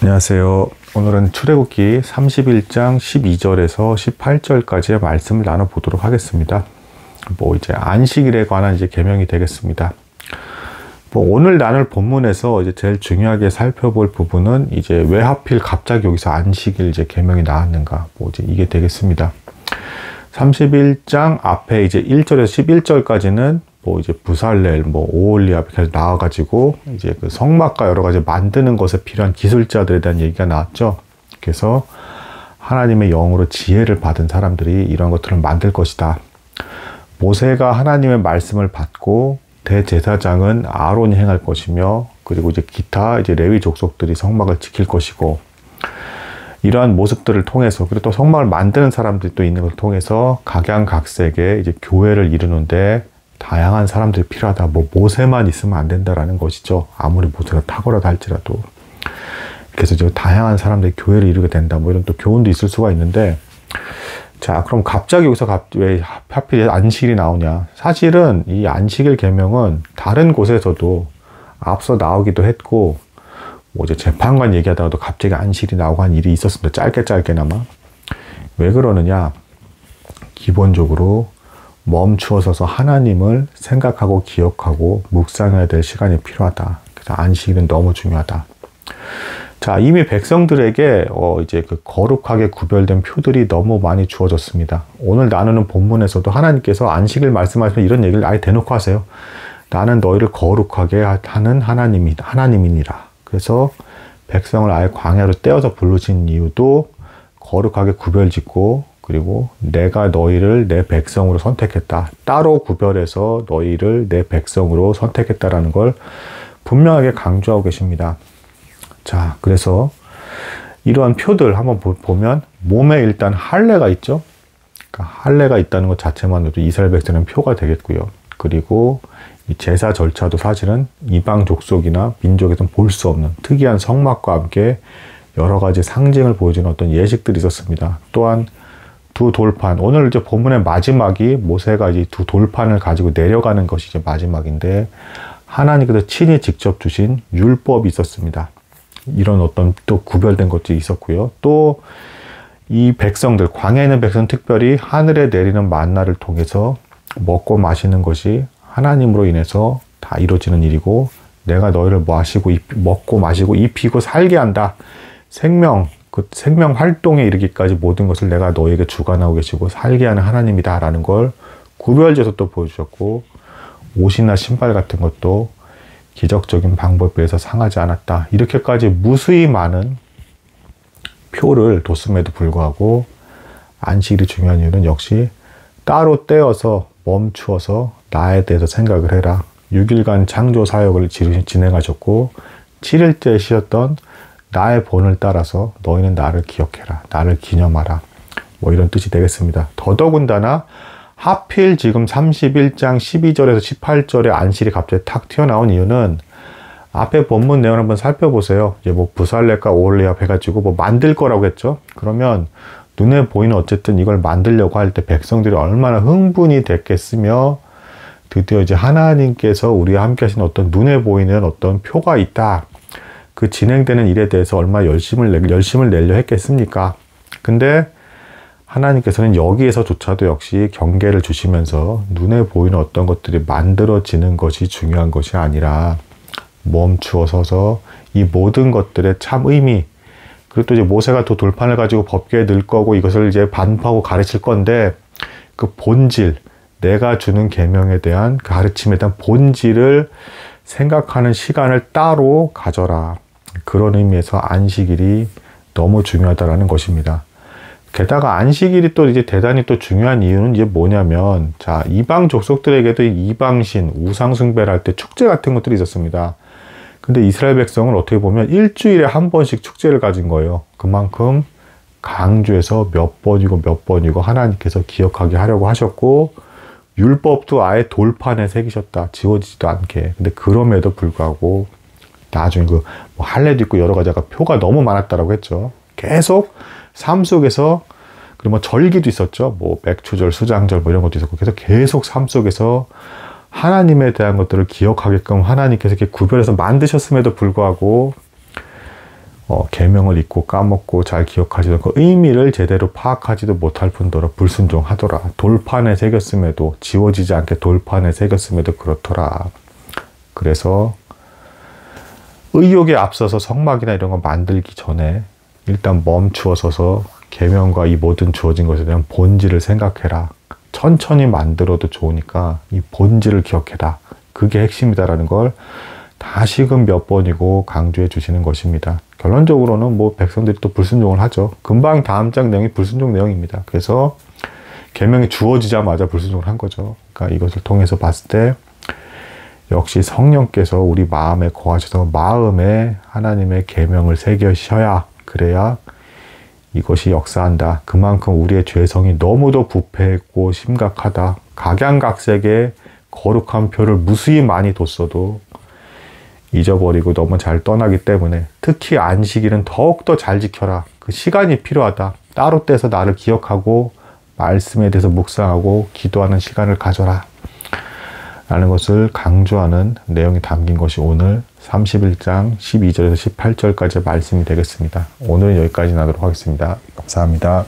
안녕하세요. 오늘은 출애굽기 31장 12절에서 18절까지의 말씀을 나눠보도록 하겠습니다. 이제 안식일에 관한 계명이 되겠습니다. 오늘 나눌 본문에서 이제 제일 중요하게 살펴볼 부분은 왜 하필 갑자기 여기서 안식일 계명이 나왔는가, 이게 되겠습니다. 31장 앞에 1절에서 11절까지는 부살렐, 오홀리압 이렇게 나와가지고 그 성막과 여러 가지 만드는 것에 필요한 기술자들에 대한 얘기가 나왔죠. 그래서 하나님의 영으로 지혜를 받은 사람들이 이런 것들을 만들 것이다. 모세가 하나님의 말씀을 받고 대제사장은 아론이 행할 것이며, 그리고 기타 레위 족속들이 성막을 지킬 것이고, 이러한 모습들을 통해서, 그리고 또 성막을 만드는 사람들이 또 있는 것을 통해서 각양각색의 교회를 이루는데 다양한 사람들이 필요하다. 모세만 있으면 안 된다라는 것이죠. 아무리 모세가 탁월하다 할지라도. 그래서 다양한 사람들이 교회를 이루게 된다. 이런 또 교훈도 있을 수가 있는데, 자, 그럼 갑자기 여기서 왜 하필 안식일이 나오냐? 사실은 이 안식일 계명은 다른 곳에서도 앞서 나오기도 했고, 재판관 얘기하다가도 갑자기 안식일이 나오고 한 일이 있었습니다. 짧게나마. 왜 그러느냐? 기본적으로 멈추어 서서 하나님을 생각하고 기억하고 묵상해야 될 시간이 필요하다. 그래서 안식일은 너무 중요하다. 자, 이미 백성들에게 그 거룩하게 구별된 표들이 너무 많이 주어졌습니다. 오늘 나누는 본문에서도 하나님께서 안식일 말씀하시면 이런 얘기를 아예 대놓고 하세요. 나는 너희를 거룩하게 하는 하나님이니라. 그래서 백성을 아예 광야로 떼어서 부르신 이유도 거룩하게 구별짓고, 그리고 내가 너희를 내 백성으로 선택했다. 따로 구별해서 너희를 내 백성으로 선택했다라는 걸 분명하게 강조하고 계십니다. 자, 그래서 이러한 표들 한번 보면 몸에 일단 할례가 있죠. 그러니까 할례가 있다는 것 자체만으로도 이스라엘 백성은 표가 되겠고요. 그리고 이 제사 절차도 사실은 이방 족속이나 민족에서는 볼 수 없는 특이한 성막과 함께 여러 가지 상징을 보여주는 어떤 예식들이 있었습니다. 또한 두 돌판, 오늘 본문의 마지막이 모세가 두 돌판을 가지고 내려가는 것이 마지막인데, 하나님께서 친히 직접 주신 율법이 있었습니다. 이런 어떤 또 구별된 것들이 있었고요. 또 이 백성들, 광야에 있는 백성은 특별히 하늘에 내리는 만나를 통해서 먹고 마시는 것이 하나님으로 인해서 다 이루어지는 일이고, 내가 너희를 먹고 마시고 입히고 살게 한다. 그 생명 활동에 이르기까지 모든 것을 내가 너희에게 주관하고 계시고 살게 하는 하나님이다 라는 걸 구별져서 또 보여주셨고, 옷이나 신발 같은 것도 기적적인 방법에 의해서 상하지 않았다. 이렇게까지 무수히 많은 표를 뒀음에도 불구하고 안식일이 중요한 이유는 역시 따로 떼어서 멈추어서 나에 대해서 생각을 해라. 6일간 창조 사역을 진행하셨고 7일째 쉬었던 나의 본을 따라서 너희는 나를 기억해라. 나를 기념하라. 이런 뜻이 되겠습니다. 더더군다나 하필 지금 31장 12절에서 18절에 안식일이 갑자기 탁 튀어나온 이유는 앞에 본문 내용을 한번 살펴보세요. 부살렐과 오홀리압 해가지고 만들 거라고 했죠. 그러면 눈에 보이는 어쨌든 이걸 만들려고 할 때 백성들이 얼마나 흥분이 됐겠으며, 드디어 하나님께서 우리와 함께 하신 어떤 눈에 보이는 어떤 표가 있다. 그 진행되는 일에 대해서 얼마나 열심을 내려 했겠습니까? 근데 하나님께서는 여기에서조차도 역시 경계를 주시면서 눈에 보이는 어떤 것들이 만들어지는 것이 중요한 것이 아니라 멈추어 서서 이 모든 것들의 참 의미, 그리고 또 모세가 또 돌판을 가지고 법궤에 넣을 거고 이것을 반포하고 가르칠 건데, 그 본질, 내가 주는 계명에 대한 가르침에 대한 본질을 생각하는 시간을 따로 가져라. 그런 의미에서 안식일이 너무 중요하다라는 것입니다. 게다가 안식일이 또 대단히 또 중요한 이유는 뭐냐면, 자, 이방 족속들에게도 이방신, 우상숭배를 할 때 축제 같은 것들이 있었습니다. 근데 이스라엘 백성은 어떻게 보면 일주일에 한 번씩 축제를 가진 거예요. 그만큼 강조해서 몇 번이고 하나님께서 기억하게 하려고 하셨고, 율법도 아예 돌판에 새기셨다. 지워지지도 않게. 근데 그럼에도 불구하고 나중에 할례도 있고 여러 가지가 표가 너무 많았다라고 했죠. 계속 삶 속에서, 그리고 절기도 있었죠. 맥추절, 수장절 이런 것도 있었고, 그래서 계속 삶 속에서 하나님에 대한 것들을 기억하게끔 하나님께서 이렇게 구별해서 만드셨음에도 불구하고 계명을 잊고 까먹고 잘 기억하지도 않고 의미를 제대로 파악하지도 못할 뿐더러 불순종하더라. 돌판에 새겼음에도 지워지지 않게 돌판에 새겼음에도 그렇더라. 그래서 의욕에 앞서서 성막이나 이런 거 만들기 전에 일단 멈추어 서서 계명과 이 모든 주어진 것에 대한 본질을 생각해라. 천천히 만들어도 좋으니까 이 본질을 기억해라. 그게 핵심이다라는 걸 다시금 몇 번이고 강조해 주시는 것입니다. 결론적으로는 뭐 백성들이 또 불순종을 하죠. 금방 다음 장 내용이 불순종 내용입니다. 그래서 계명이 주어지자마자 불순종을 한 거죠. 그러니까 이것을 통해서 봤을 때 역시 성령께서 우리 마음에 거하셔서 마음에 하나님의 계명을 새겨셔야 그래야 이것이 역사한다. 그만큼 우리의 죄성이 너무도 부패했고 심각하다. 각양각색의 거룩한 표를 무수히 많이 뒀어도 잊어버리고 너무 잘 떠나기 때문에 특히 안식일은 더욱더 잘 지켜라. 그 시간이 필요하다. 따로 떼서 나를 기억하고 말씀에 대해서 묵상하고 기도하는 시간을 가져라. 라는 것을 강조하는 내용이 담긴 것이 오늘 31장 12절에서 18절까지의 말씀이 되겠습니다. 오늘은 여기까지 나도록 하겠습니다. 감사합니다.